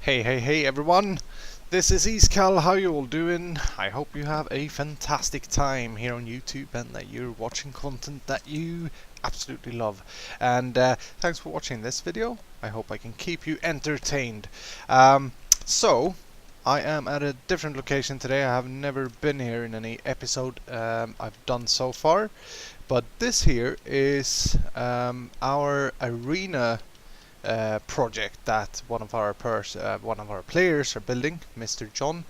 Hey everyone, this is Iskall. How you all doing? I hope you have a fantastic time here on YouTube and that you're watching content that you absolutely love. And thanks for watching this video. I hope I can keep you entertained. So, I am at a different location today. I have never been here in any episode I've done so far. But this here is our arena project that one of our players are building, Mr. John,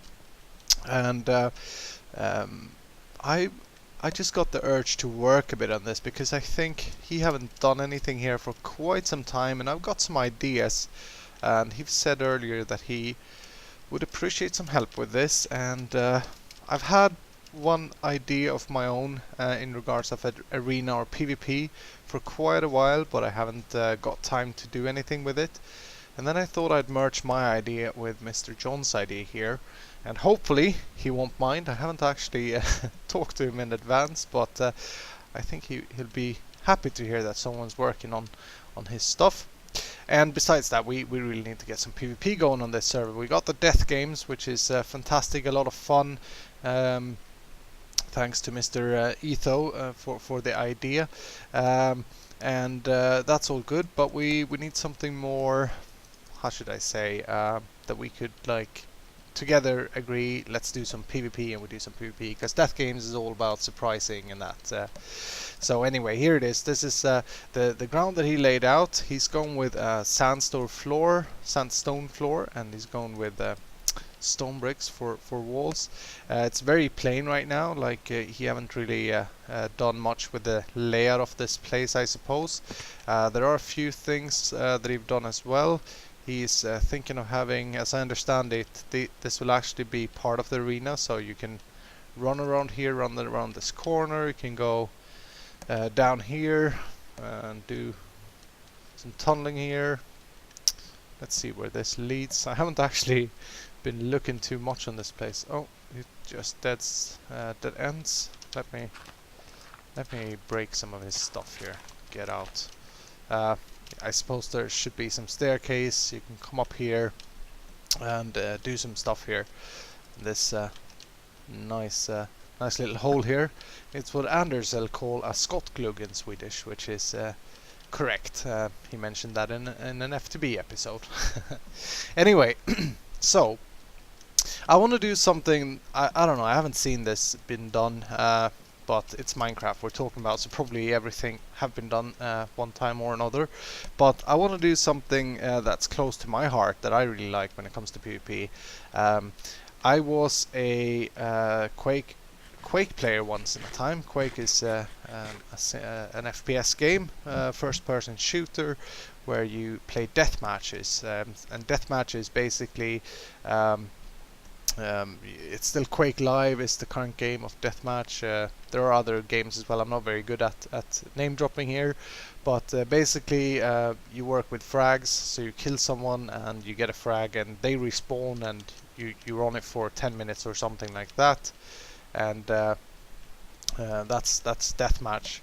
and I just got the urge to work a bit on this because I think he haven't done anything here for quite some time, and I've got some ideas. And he said earlier that he would appreciate some help with this, and I've had one idea of my own in regards of arena or PvP for quite a while, but I haven't got time to do anything with it. And then I thought I'd merge my idea with Mr. John's idea here, and hopefully he won't mind. I haven't actually talked to him in advance, but I think he'll be happy to hear that someone's working on his stuff. And besides that, we really need to get some PvP going on this server. We got the death games, which is fantastic, a lot of fun. Thanks to Mr. Etho for the idea, and that's all good. But we need something more. How should I say? That we could like together agree. Let's do some PvP, and we do some PvP because Death Games is all about surprising and that. So anyway, here it is. This is the ground that he laid out. He's going with sandstone floor, and he's going with stone bricks for walls. It's very plain right now, like he haven't really done much with the layout of this place, I suppose. There are a few things that he's done as well. He's thinking of having, as I understand it, this will actually be part of the arena, so you can run around here, run around this corner. You can go down here and do some tunneling here. Let's see where this leads. I haven't actually been looking too much on this place. Oh, it just dead ends. Let me break some of his stuff here. Get out. I suppose there should be some staircase. You can come up here and do some stuff here. This nice little hole here. It's what Anders will call a skottglugg in Swedish, which is correct. He mentioned that in an FTB episode. Anyway, so I want to do something. I don't know. I haven't seen this been done, but it's Minecraft we're talking about, so probably everything have been done one time or another. But I want to do something that's close to my heart that I really like when it comes to PvP. I was a Quake player once in a time. Quake is an FPS game, first-person shooter, where you play death matches, and death matches basically. It's still Quake Live is the current game of deathmatch. There are other games as well. I'm not very good at name dropping here, but basically you work with frags. So you kill someone and you get a frag, and they respawn, and you run it for 10 minutes or something like that, and that's deathmatch.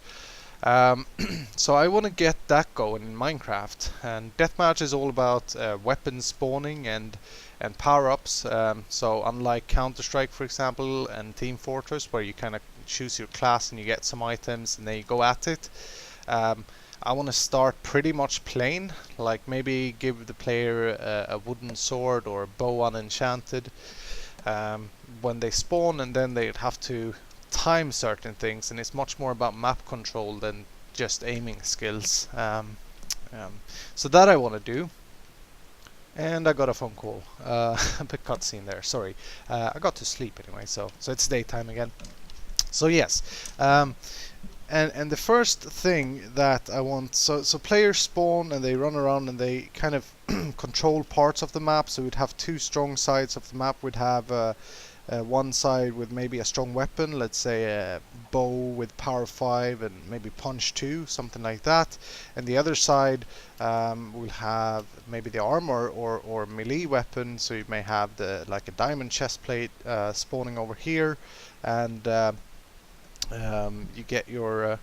So I want to get that going in Minecraft, and deathmatch is all about weapon spawning and power-ups. So unlike Counter-Strike, for example, and Team Fortress, where you kind of choose your class and you get some items and then you go at it, I want to start pretty much plain, like maybe give the player a wooden sword or a bow unenchanted when they spawn, and then they'd have to time certain things, and it's much more about map control than just aiming skills. So that I want to do. And I got a phone call, a bit cutscene there, sorry. I got to sleep anyway, so it's daytime again. So yes, and the first thing that I want, so players spawn and they run around and they kind of control parts of the map. So we'd have two strong sides of the map. We'd have one side with maybe a strong weapon, let's say a bow with power 5 and maybe punch 2, something like that. And the other side will have maybe the armor or melee weapon. So you may have like a diamond chest plate spawning over here, and you get your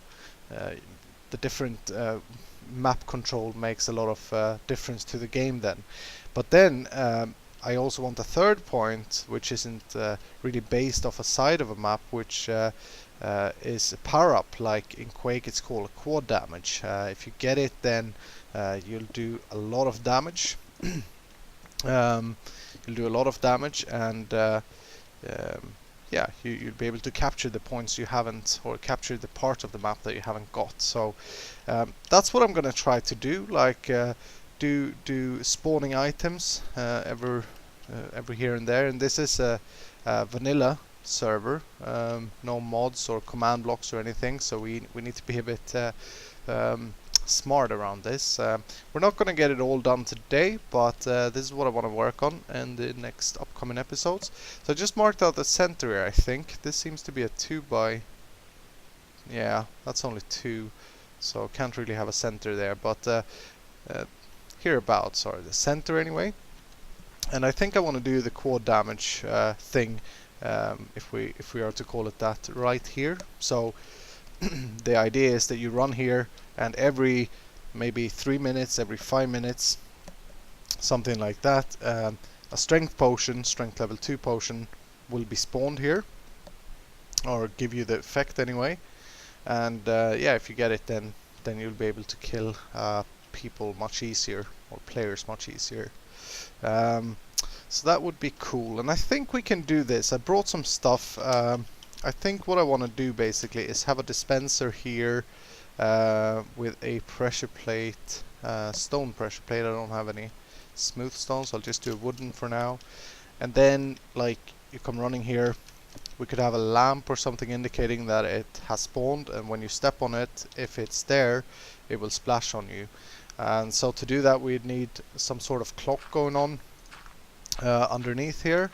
the different map control makes a lot of difference to the game then. But then I also want a third point, which isn't really based off a side of a map, which is a power up. Like in Quake, it's called a quad damage. If you get it, then you'll do a lot of damage. You'll do a lot of damage, and yeah, you'll be able to capture the points you haven't, or capture the part of the map that you haven't got. So that's what I'm gonna try to do. Like do spawning items every here and there. And this is a vanilla server, no mods or command blocks or anything. So we need to be a bit smart around this. We're not going to get it all done today, but this is what I want to work on in the next upcoming episodes. So I just marked out the center here. I think this seems to be a 2 by, yeah, that's only 2, so can't really have a center there, but hereabouts are the center anyway. And I think I want to do the quad damage thing, if we are to call it that, right here. So the idea is that you run here, and every maybe 3 minutes, every 5 minutes, something like that, a strength potion, strength level 2 potion, will be spawned here, or give you the effect anyway. And yeah, if you get it, then you'll be able to kill people much easier, or players much easier. So that would be cool, and I think we can do this. I brought some stuff. I think what I want to do basically is have a dispenser here with a pressure plate, stone pressure plate. I don't have any smooth stones, I'll just do a wooden for now. And then, like, you come running here, we could have a lamp or something indicating that it has spawned, and when you step on it, if it's there, it will splash on you. And so to do that, we'd need some sort of clock going on underneath here,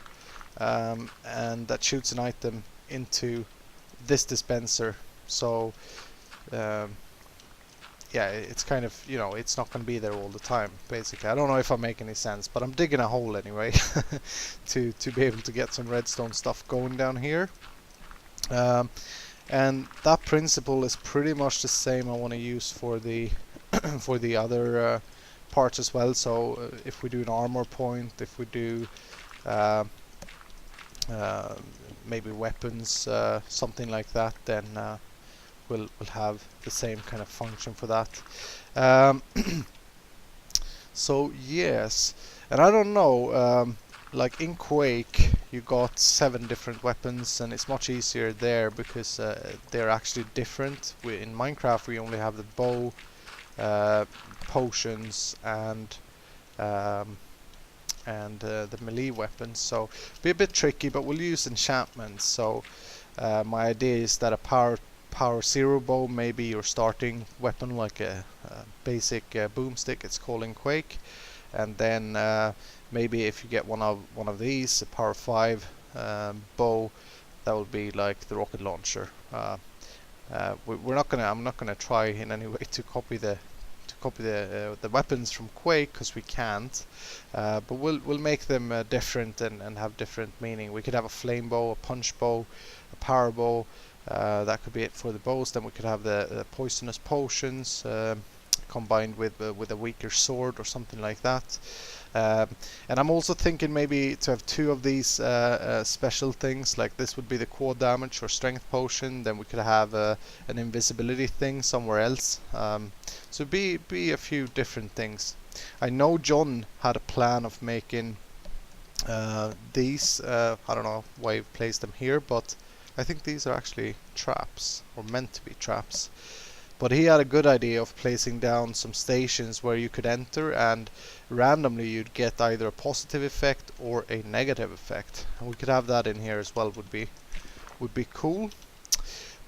and that shoots an item into this dispenser. So yeah, it's kind of, you know, it's not going to be there all the time, basically. I don't know if I make any sense, but I'm digging a hole anyway to be able to get some redstone stuff going down here. And that principle is pretty much the same I want to use for the for the other parts as well. So if we do an armor point, if we do maybe weapons, something like that, then we'll have the same kind of function for that. So yes, and I don't know, like in Quake you got 7 different weapons, and it's much easier there because they're actually different. In Minecraft we only have the bow, potions, and the melee weapons, so be a bit tricky, but we'll use enchantments. So my idea is that a power 0 bow may be your starting weapon, like a basic boomstick, it's called in Quake. And then maybe if you get one of these, a power 5 bow, that will be like the rocket launcher. I'm not gonna try in any way to copy the weapons from Quake, because we can't. But we'll make them different and have different meaning. We could have a flame bow, a punch bow, a power bow. That could be it for the bows. Then we could have the poisonous potions combined with a weaker sword or something like that. And I'm also thinking maybe to have 2 of these special things, like this would be the quad damage or strength potion. Then we could have an invisibility thing somewhere else. So be a few different things. I know John had a plan of making these. I don't know why he placed them here, but I think these are actually traps, or meant to be traps. But he had a good idea of placing down some stations where you could enter, and randomly you'd get either a positive effect or a negative effect. And we could have that in here as well, would be cool.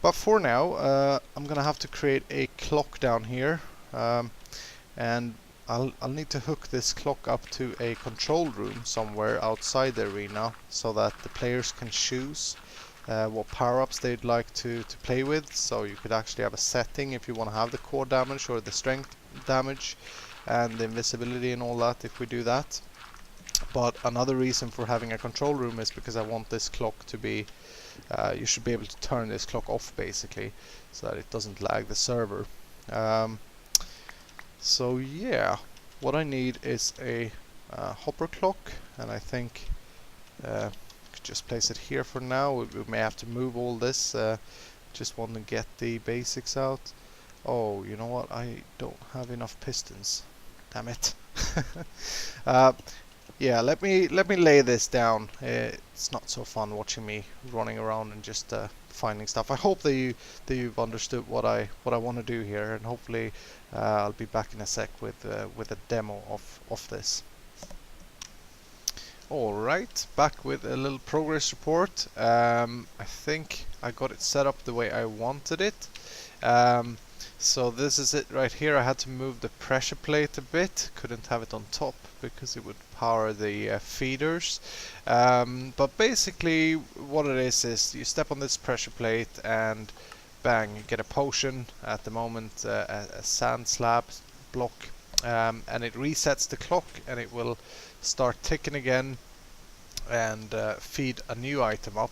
But for now, I'm gonna have to create a clock down here, and I'll need to hook this clock up to a control room somewhere outside the arena, so that the players can choose what power-ups they'd like to play with. So you could actually have a setting if you want to have the core damage or the strength damage and the invisibility and all that, if we do that. But another reason for having a control room is because I want this clock to be, you should be able to turn this clock off basically, so that it doesn't lag the server. So yeah, what I need is a hopper clock, and I think could just place it here for now. We may have to move all this. Just want to get the basics out. Oh, you know what? I don't have enough pistons. Damn it. Yeah, let me lay this down. It's not so fun watching me running around and just finding stuff. I hope that you've understood what I want to do here, and hopefully I'll be back in a sec with a demo of this. Alright, back with a little progress report. I think I got it set up the way I wanted it. So this is it right here. I had to move the pressure plate a bit. Couldn't have it on top because it would power the feeders. But basically what it is you step on this pressure plate and bang, you get a potion. At the moment a sand slab block. And it resets the clock and it will start ticking again and feed a new item up.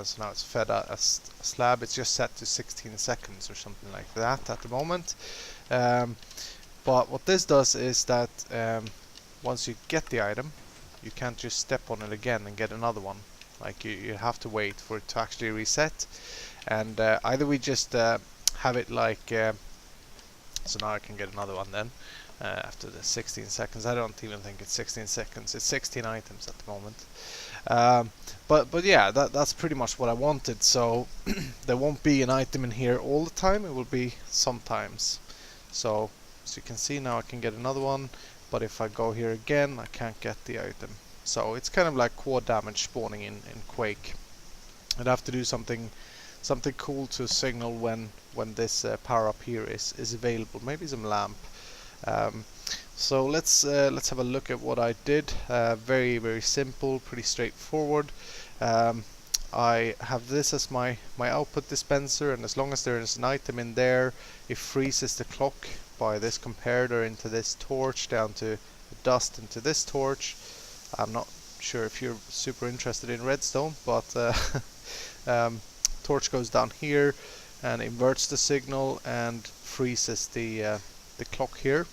So now it's fed a slab. It's just set to 16 seconds or something like that at the moment. But what this does is that once you get the item, you can't just step on it again and get another one. Like you have to wait for it to actually reset. And either we just have it like so now I can get another one then after the 16 seconds. I don't even think it's 16 seconds. It's 16 items at the moment. But yeah, that's pretty much what I wanted. So there won't be an item in here all the time. It will be sometimes. So as you can see now, I can get another one. But if I go here again, I can't get the item. So it's kind of like quad damage spawning in Quake. I'd have to do something cool to signal when this power up here is available. Maybe some lamp. So let's have a look at what I did. Very simple, pretty straightforward. I have this as my output dispenser, and as long as there is an item in there, it freezes the clock by this comparator into this torch, down to dust into this torch. I'm not sure if you're super interested in redstone, but torch goes down here and inverts the signal and freezes the clock here.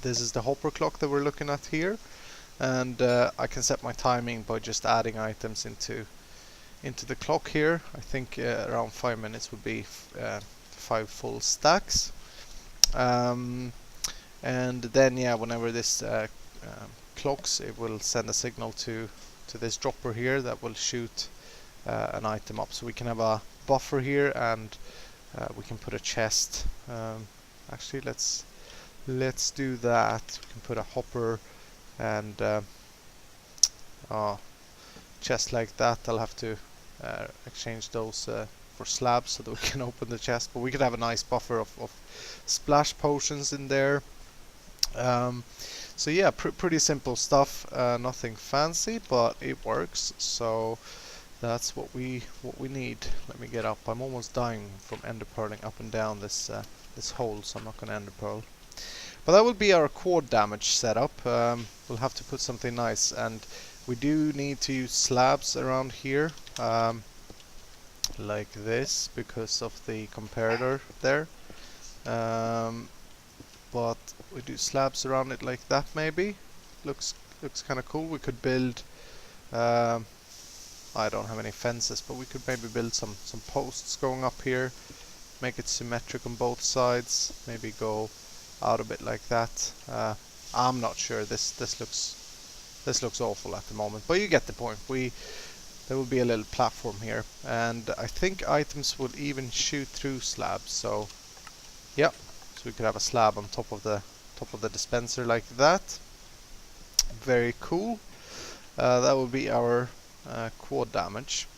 This is the hopper clock that we're looking at here, and I can set my timing by just adding items into the clock here. I think around 5 minutes would be 5 full stacks. And then yeah, whenever this clocks, it will send a signal to this dropper here that will shoot an item up. So we can have a buffer here, and we can put a chest. Actually, let's do that. We can put a hopper and chest like that. I'll have to exchange those for slabs so that we can open the chest, but we could have a nice buffer of splash potions in there. So yeah, pretty simple stuff, nothing fancy, but it works. So that's what we need. Let me get up. I'm almost dying from ender pearling up and down this hole, so I'm not gonna ender pearl. But that will be our quad damage setup. We'll have to put something nice, and we do need to use slabs around here, like this, because of the comparator there. But we do slabs around it like that. Maybe looks kind of cool. We could build. I don't have any fences, but we could maybe build some posts going up here, make it symmetric on both sides. Maybe go out a bit like that. I'm not sure. This looks awful at the moment, but you get the point. There will be a little platform here, and I think items will even shoot through slabs. So yeah, so we could have a slab on top of the dispenser like that. Very cool. That will be our quad damage.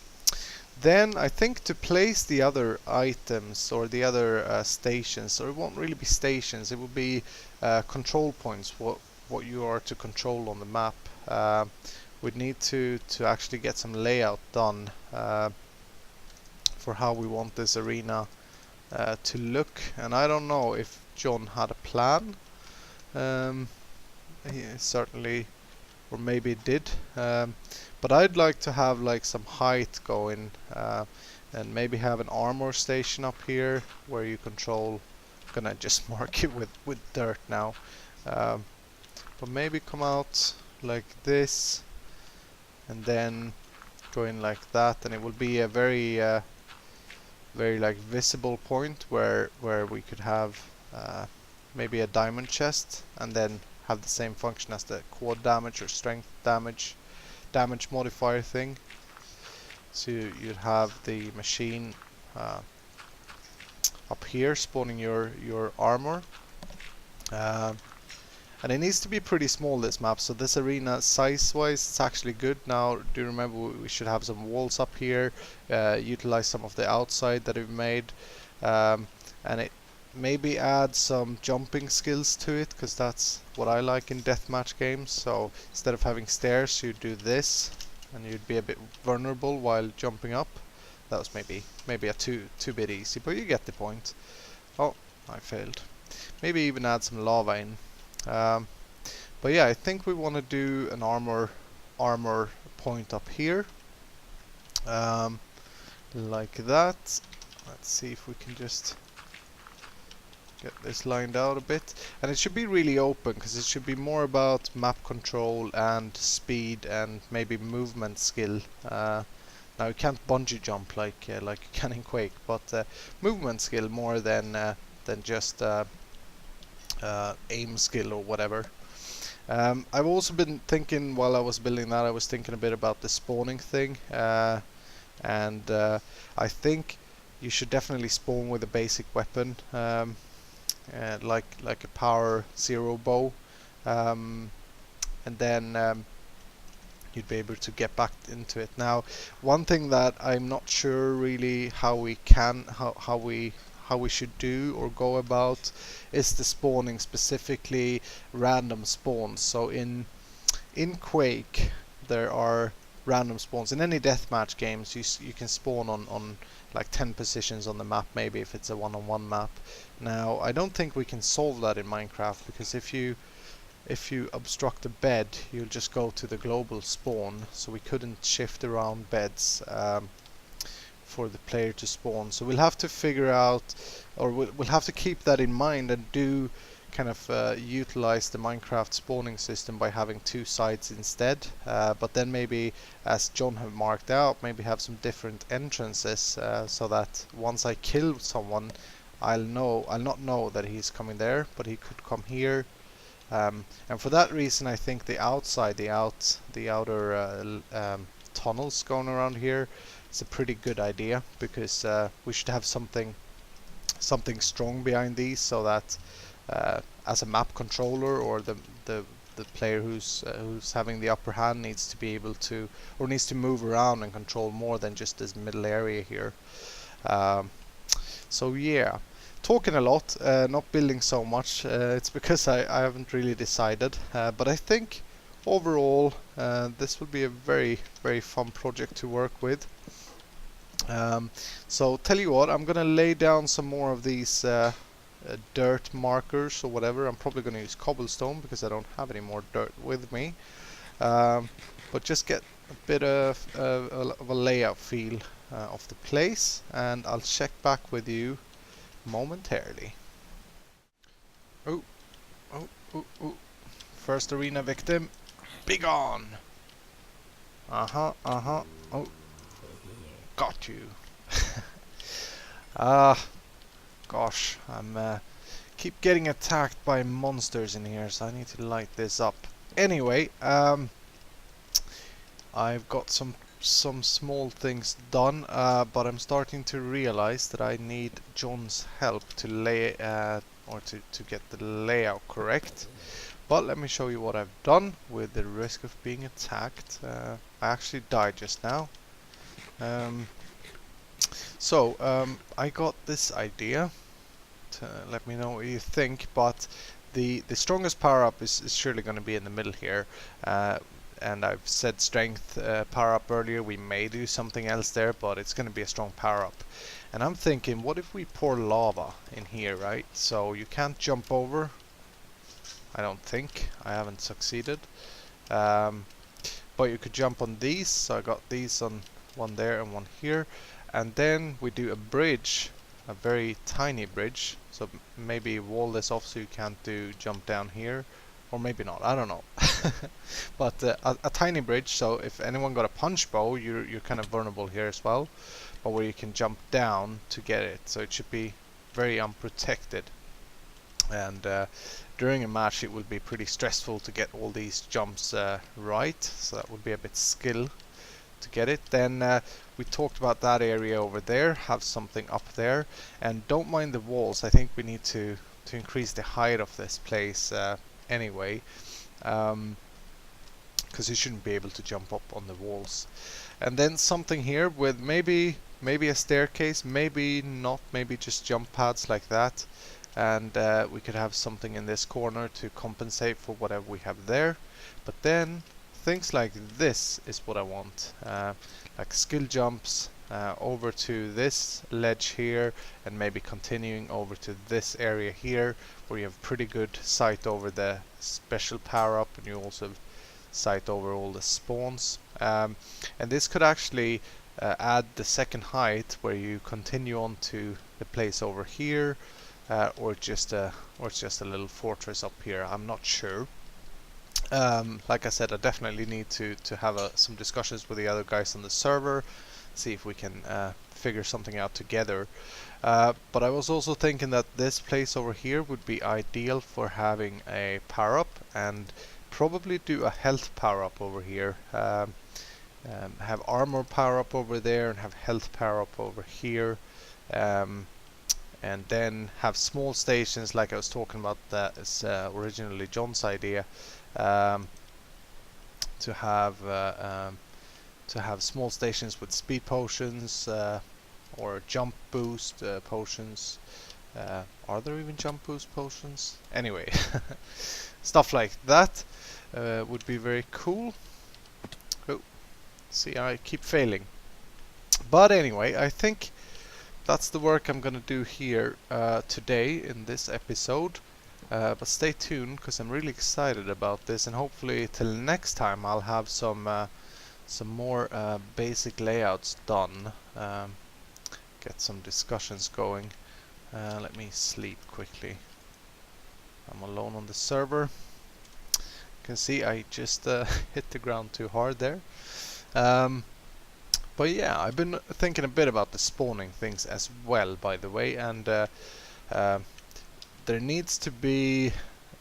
Then I think to place the other items or the other stations, or it won't really be stations, it will be control points, what you are to control on the map. We'd need to actually get some layout done for how we want this arena to look, and I don't know if John had a plan. He certainly, or maybe did, but I'd like to have like some height going, and maybe have an armor station up here where you control. I'm gonna just mark it with dirt now, but but maybe come out like this and then go in like that, and it will be a very very like visible point where we could have maybe a diamond chest and then have the same function as the quad damage or strength damage modifier thing. So you'd have the machine up here spawning your armor, and it needs to be pretty small, this map, so this arena size wise it's actually good. Now do you remember we should have some walls up here, utilize some of the outside that we've made, and it maybe add some jumping skills to it, because that's what I like in deathmatch games. So instead of having stairs, you'd do this and you'd be a bit vulnerable while jumping up. That was maybe a too bit easy, but you get the point. Oh, I failed. Maybe even add some lava in. But yeah, I think we want to do an armor point up here, like that. Let's see if we can just get this lined out a bit, and it should be really open because it should be more about map control and speed and maybe movement skill. Now you can't bungee jump like you can in Quake, but movement skill more than just aim skill or whatever. I've also been thinking while I was building that, I was thinking a bit about the spawning thing, and I think you should definitely spawn with a basic weapon, like a power 0 bow, and then you'd be able to get back into it. Now, one thing that I'm not sure really how we should do or go about is the spawning, specifically random spawns. So in Quake there are random spawns. In any deathmatch games you can spawn on like 10 positions on the map, maybe if it's a one-on-one map. Now I don't think we can solve that in Minecraft, because if you obstruct a bed, you'll just go to the global spawn, so we couldn't shift around beds for the player to spawn. So we'll have to figure out, or we'll have to keep that in mind and do kind of utilize the Minecraft spawning system by having two sides instead, but then maybe, as John have marked out, maybe have some different entrances, so that once I kill someone, I'll not know that he's coming there, but he could come here. And for that reason, I think the outer tunnels going around here is a pretty good idea, because we should have something strong behind these, so that as a map controller, or the player who's having the upper hand needs to be able to, or needs to move around and control more than just this middle area here. So yeah. Talking a lot, not building so much. It's because I haven't really decided, but I think overall this will be a very fun project to work with. So tell you what, I'm gonna lay down some more of these dirt markers or whatever. I'm probably gonna use cobblestone because I don't have any more dirt with me, but just get a bit of a layout feel of the place, and I'll check back with you momentarily. Oh. First arena victim. Be gone. Oh, got you. Gosh, I'm keep getting attacked by monsters in here, so I need to light this up. Anyway, I've got some small things done, but I'm starting to realize that I need John's help to lay or to get the layout correct. But let me show you what I've done with the risk of being attacked. I actually died just now. I got this idea. Let me know what you think, but the strongest power up is surely going to be in the middle here. And I've said strength power up earlier. We may do something else there, but it's going to be a strong power up. And I'm thinking, what if we pour lava in here, right? So you can't jump over. I don't think. I haven't succeeded. But you could jump on these. So I got these on one there and one here. And then we do a bridge, a very tiny bridge. So maybe wall this off so you can't jump down here. or maybe not, I don't know. But a tiny bridge, so if anyone got a punch bow, you're kind of vulnerable here as well, but where you can jump down to get it, so it should be very unprotected. And during a match it would be pretty stressful to get all these jumps right, so that would be a bit skill to get it. Then we talked about that area over there, have something up there, and don't mind the walls. I think we need to increase the height of this place anyway, because you shouldn't be able to jump up on the walls. And then something here with maybe a staircase, maybe not, maybe just jump pads like that. And we could have something in this corner to compensate for whatever we have there. But then things like this is what I want, like skill jumps over to this ledge here, and maybe continuing over to this area here, where you have pretty good sight over the special power up, and you also have sight over all the spawns. And this could actually add the second height, where you continue on to the place over here, or it's just a little fortress up here. I'm not sure. Like I said, I definitely need to have some discussions with the other guys on the server, see if we can figure something out together. But I was also thinking that this place over here would be ideal for having a power up, and probably do a health power up over here. Have armor power up over there, and have health power up over here. And then have small stations, like I was talking about. That is originally John's idea, to have small stations with speed potions or jump boost potions. Are there even jump boost potions? Anyway, stuff like that would be very cool. Oh, see, I keep failing. But anyway, I think that's the work I'm gonna do here today in this episode. But stay tuned, because I'm really excited about this, and hopefully till next time I'll have some more basic layouts done. Get some discussions going. Let me sleep quickly. I'm alone on the server. You can see I just hit the ground too hard there. But yeah, I've been thinking a bit about the spawning things as well, by the way, and there needs to be,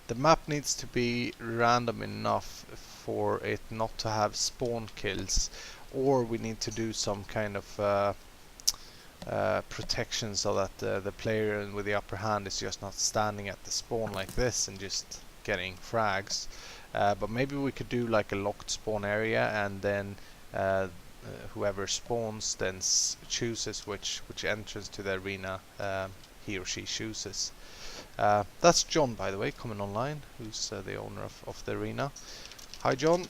the map needs to be random enough for it not to have spawn kills, or we need to do some kind of protection, so that the player with the upper hand is just not standing at the spawn like this and just getting frags. But maybe we could do like a locked spawn area, and then whoever spawns then chooses which entrance to the arena he or she chooses. That's John, by the way, coming online, who's the owner of the arena. Hi, John.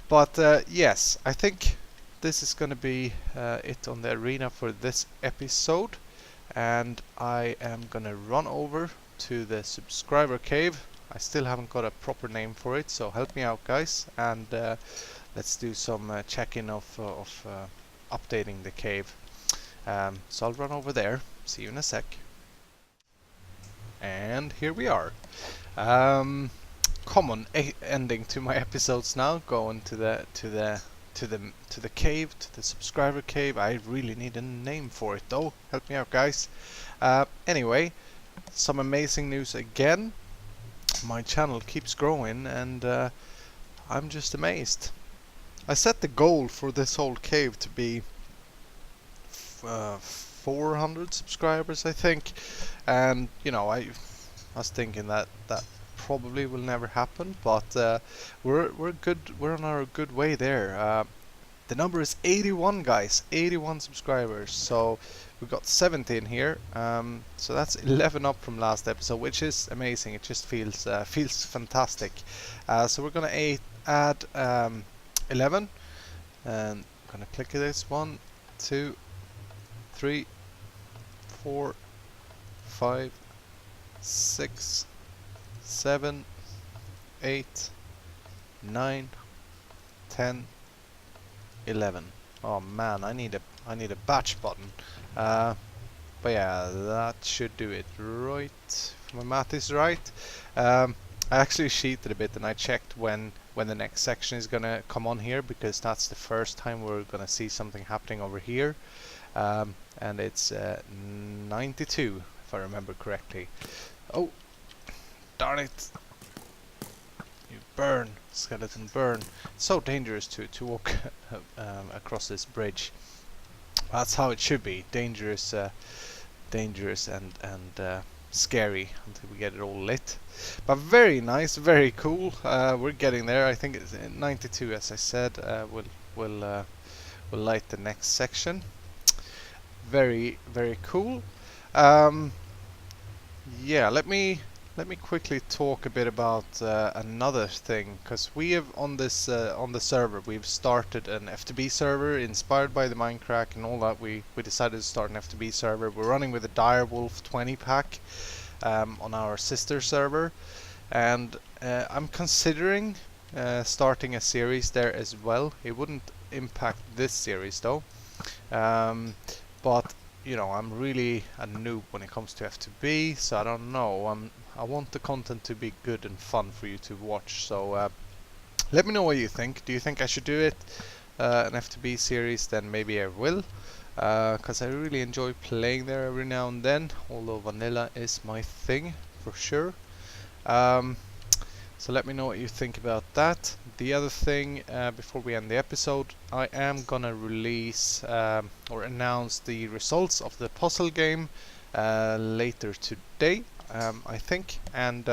But yes, I think this is going to be it on the arena for this episode, and I am going to run over to the subscriber cave. I still haven't got a proper name for it, so help me out, guys, and let's do some checking of updating the cave. So I'll run over there. See you in a sec. And here we are. Common ending to my episodes now. Going to the cave, to the subscriber cave. I really need a name for it though. Help me out, guys. Anyway, some amazing news again. My channel keeps growing, and I'm just amazed. I set the goal for this whole cave to be 400 subscribers, I think, and you know, I was thinking that probably will never happen, but we're good. We're on our good way there. The number is 81, guys. 81 subscribers. So we got 17 here. So that's 11 up from last episode, which is amazing. It just feels fantastic. So we're gonna add 11, and I'm gonna click this. 1, 2, 3, 4, 5, 6, 7, 8, 9, 10, 11. Oh man, I need a batch button. But yeah, that should do it, right? If my math is right. I actually cheated a bit and I checked when the next section is gonna come on here, because that's the first time we're gonna see something happening over here. And it's 92 if I remember correctly. Oh, darn it! You burn, skeleton, burn. It's so dangerous to walk across this bridge. That's how it should be. Dangerous, dangerous and scary until we get it all lit. But very nice, very cool. We're getting there. I think it's 92, as I said. We'll light the next section. Very, very cool. Um, yeah, let me quickly talk a bit about another thing, because we have on the server we've started an FTB server inspired by the Mindcrack and all that. We decided to start an FTB server. We're running with a Direwolf 20 pack on our sister server, and I'm considering starting a series there as well. It wouldn't impact this series though. But you know, I'm really a noob when it comes to FTB, so I don't know. I want the content to be good and fun for you to watch. So let me know what you think. Do you think I should do it an FTB series? Then maybe I will, because I really enjoy playing there every now and then. Although vanilla is my thing for sure. So let me know what you think about that. The other thing, before we end the episode, I am gonna release or announce the results of the puzzle game later today, I think, and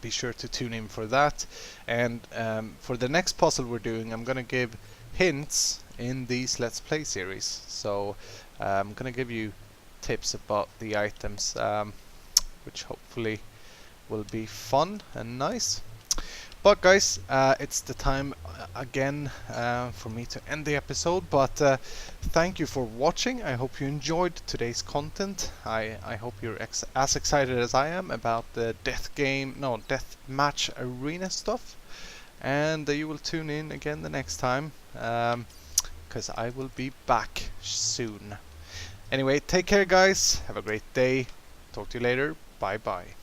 be sure to tune in for that. And for the next puzzle we're doing, I'm gonna give hints in these Let's Play series. So I'm gonna give you tips about the items, which hopefully will be fun and nice. But guys, it's the time again for me to end the episode, but thank you for watching. I hope you enjoyed today's content. I hope you're as excited as I am about the Deathmatch arena stuff, and you will tune in again the next time, because I will be back soon. Anyway, take care guys, have a great day, talk to you later, bye bye.